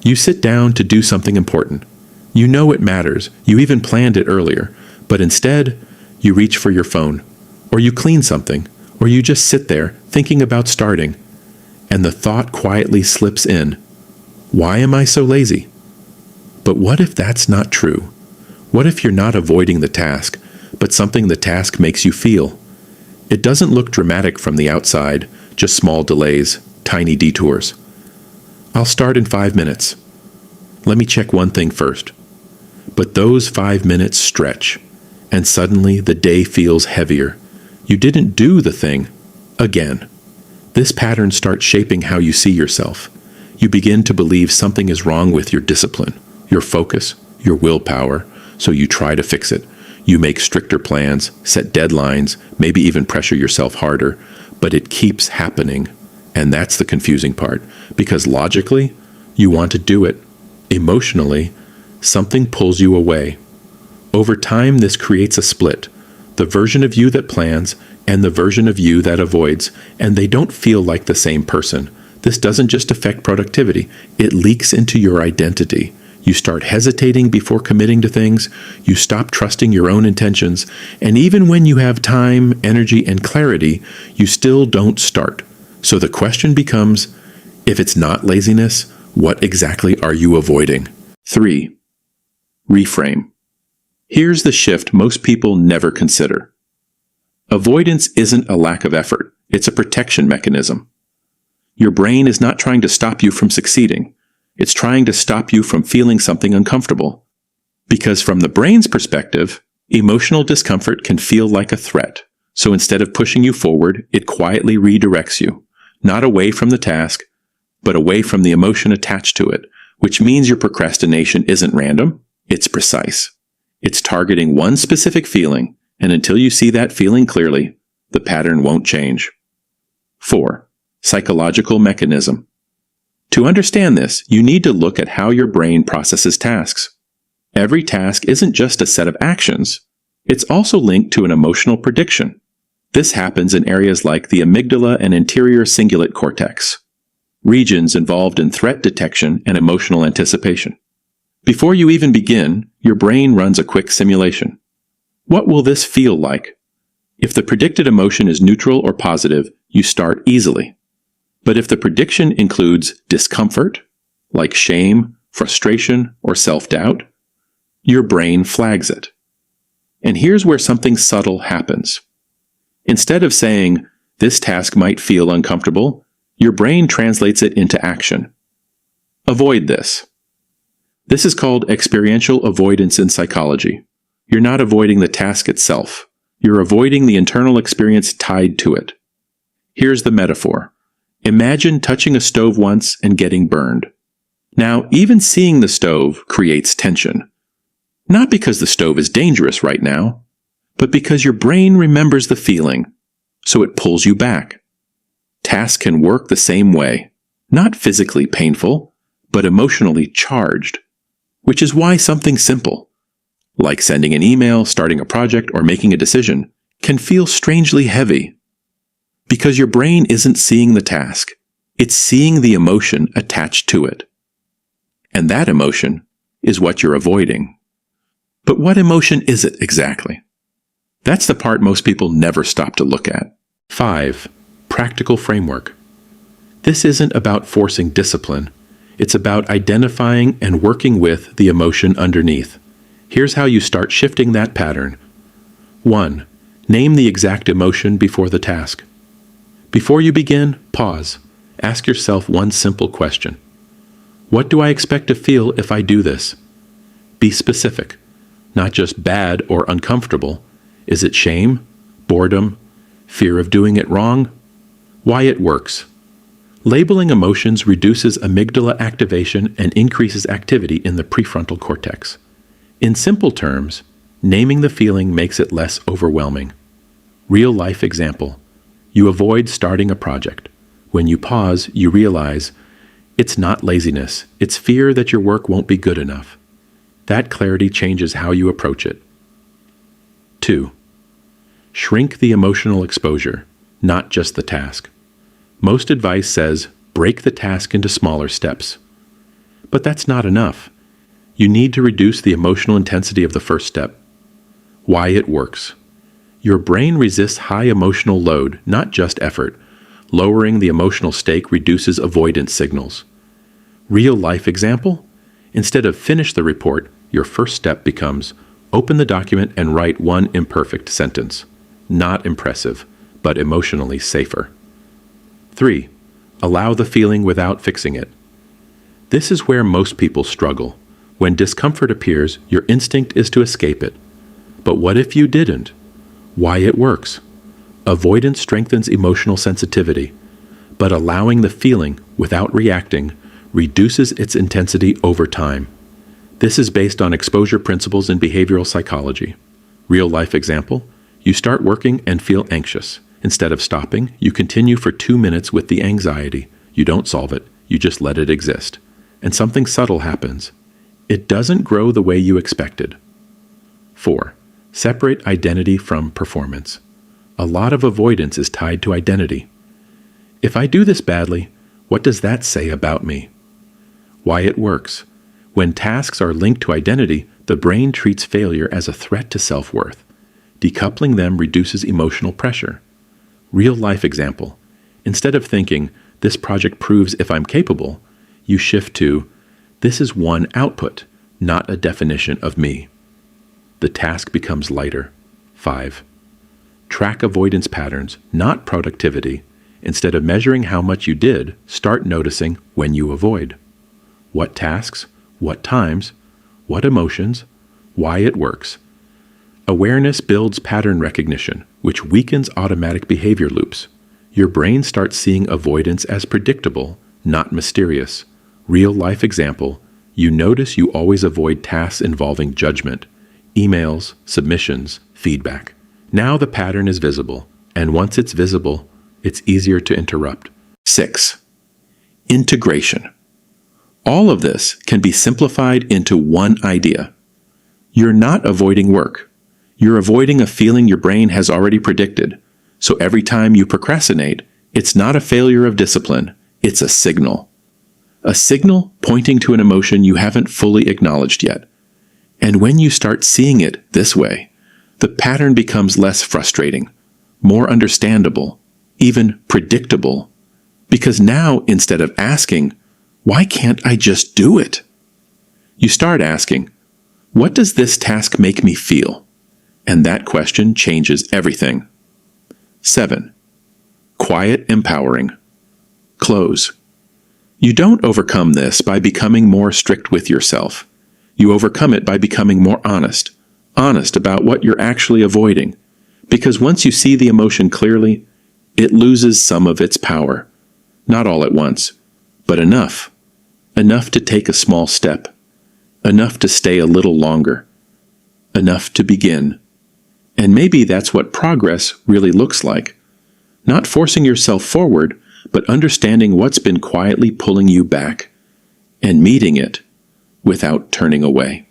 You sit down to do something important. You know it matters, you even planned it earlier, but instead, you reach for your phone, or you clean something, or you just sit there thinking about starting, and the thought quietly slips in, why am I so lazy? But what if that's not true? What if you're not avoiding the task, but something the task makes you feel? It doesn't look dramatic from the outside, just small delays, tiny detours. I'll start in 5 minutes. Let me check one thing first. But those 5 minutes stretch, and suddenly the day feels heavier. You didn't do the thing again. This pattern starts shaping how you see yourself. You begin to believe something is wrong with your discipline, your focus, your willpower, so you try to fix it. You make stricter plans, set deadlines, maybe even pressure yourself harder, but it keeps happening. And that's the confusing part, because logically, you want to do it. Emotionally, something pulls you away. Over time, this creates a split. The version of you that plans and the version of you that avoids, and they don't feel like the same person. This doesn't just affect productivity, it leaks into your identity. You start hesitating before committing to things, you stop trusting your own intentions, and even when you have time, energy, and clarity, you still don't start. So the question becomes, if it's not laziness, what exactly are you avoiding? 3. Reframe. Here's the shift most people never consider. Avoidance isn't a lack of effort, it's a protection mechanism. Your brain is not trying to stop you from succeeding. It's trying to stop you from feeling something uncomfortable. Because from the brain's perspective, emotional discomfort can feel like a threat. So instead of pushing you forward, it quietly redirects you, not away from the task, but away from the emotion attached to it, which means your procrastination isn't random, it's precise. It's targeting one specific feeling, and until you see that feeling clearly, the pattern won't change. 4. Psychological mechanism. To understand this, you need to look at how your brain processes tasks. Every task isn't just a set of actions, it's also linked to an emotional prediction. This happens in areas like the amygdala and anterior cingulate cortex, regions involved in threat detection and emotional anticipation. Before you even begin, your brain runs a quick simulation. What will this feel like? If the predicted emotion is neutral or positive, you start easily. But if the prediction includes discomfort, like shame, frustration, or self-doubt, your brain flags it. And here's where something subtle happens. Instead of saying, this task might feel uncomfortable, your brain translates it into action. Avoid this. This is called experiential avoidance in psychology. You're not avoiding the task itself. You're avoiding the internal experience tied to it. Here's the metaphor. Imagine touching a stove once and getting burned. Now, even seeing the stove creates tension. Not because the stove is dangerous right now, but because your brain remembers the feeling, so it pulls you back. Tasks can work the same way, not physically painful, but emotionally charged, which is why something simple, like sending an email, starting a project, or making a decision, can feel strangely heavy. Because your brain isn't seeing the task, it's seeing the emotion attached to it. And that emotion is what you're avoiding. But what emotion is it exactly? That's the part most people never stop to look at. 5. Practical framework. This isn't about forcing discipline. It's about identifying and working with the emotion underneath. Here's how you start shifting that pattern. 1. Name the exact emotion before the task. Before you begin, pause. Ask yourself one simple question. What do I expect to feel if I do this? Be specific. Not just bad or uncomfortable. Is it shame, boredom, fear of doing it wrong? Why it works. Labeling emotions reduces amygdala activation and increases activity in the prefrontal cortex. In simple terms, naming the feeling makes it less overwhelming. Real-life example. You avoid starting a project. When you pause, you realize it's not laziness, it's fear that your work won't be good enough. That clarity changes how you approach it. 2. Shrink the emotional exposure, not just the task. Most advice says break the task into smaller steps. But that's not enough. You need to reduce the emotional intensity of the first step. Why it works. Your brain resists high emotional load, not just effort. Lowering the emotional stake reduces avoidance signals. Real-life example? Instead of finish the report, your first step becomes open the document and write one imperfect sentence. Not impressive, but emotionally safer. 3. Allow the feeling without fixing it. This is where most people struggle. When discomfort appears, your instinct is to escape it. But what if you didn't? Why it works. Avoidance strengthens emotional sensitivity, but allowing the feeling without reacting reduces its intensity over time. This is based on exposure principles in behavioral psychology. Real-life example, you start working and feel anxious. Instead of stopping, you continue for 2 minutes with the anxiety. You don't solve it, you just let it exist. And something subtle happens. It doesn't grow the way you expected. 4. Separate identity from performance. A lot of avoidance is tied to identity. If I do this badly, what does that say about me? Why it works. When tasks are linked to identity, the brain treats failure as a threat to self-worth. Decoupling them reduces emotional pressure. Real-life example. Instead of thinking, this project proves if I'm capable, you shift to, this is one output, not a definition of me. The task becomes lighter. 5. Track avoidance patterns, not productivity. Instead of measuring how much you did, start noticing when you avoid. What tasks, what times, what emotions, why it works. Awareness builds pattern recognition, which weakens automatic behavior loops. Your brain starts seeing avoidance as predictable, not mysterious. Real-life example, you notice you always avoid tasks involving judgment, emails, submissions, feedback. Now the pattern is visible, and once it's visible, it's easier to interrupt. 6. Integration. All of this can be simplified into one idea. You're not avoiding work. You're avoiding a feeling your brain has already predicted. So every time you procrastinate, it's not a failure of discipline, it's a signal. A signal pointing to an emotion you haven't fully acknowledged yet. And when you start seeing it this way, the pattern becomes less frustrating, more understandable, even predictable. Because now, instead of asking, why can't I just do it? You start asking, what does this task make me feel? And that question changes everything. 7. Quiet empowering. Close. You don't overcome this by becoming more strict with yourself. You overcome it by becoming more honest about what you're actually avoiding. Because once you see the emotion clearly, it loses some of its power. Not all at once, but enough. Enough to take a small step. Enough to stay a little longer. Enough to begin. And maybe that's what progress really looks like. Not forcing yourself forward, but understanding what's been quietly pulling you back, and meeting it without turning away.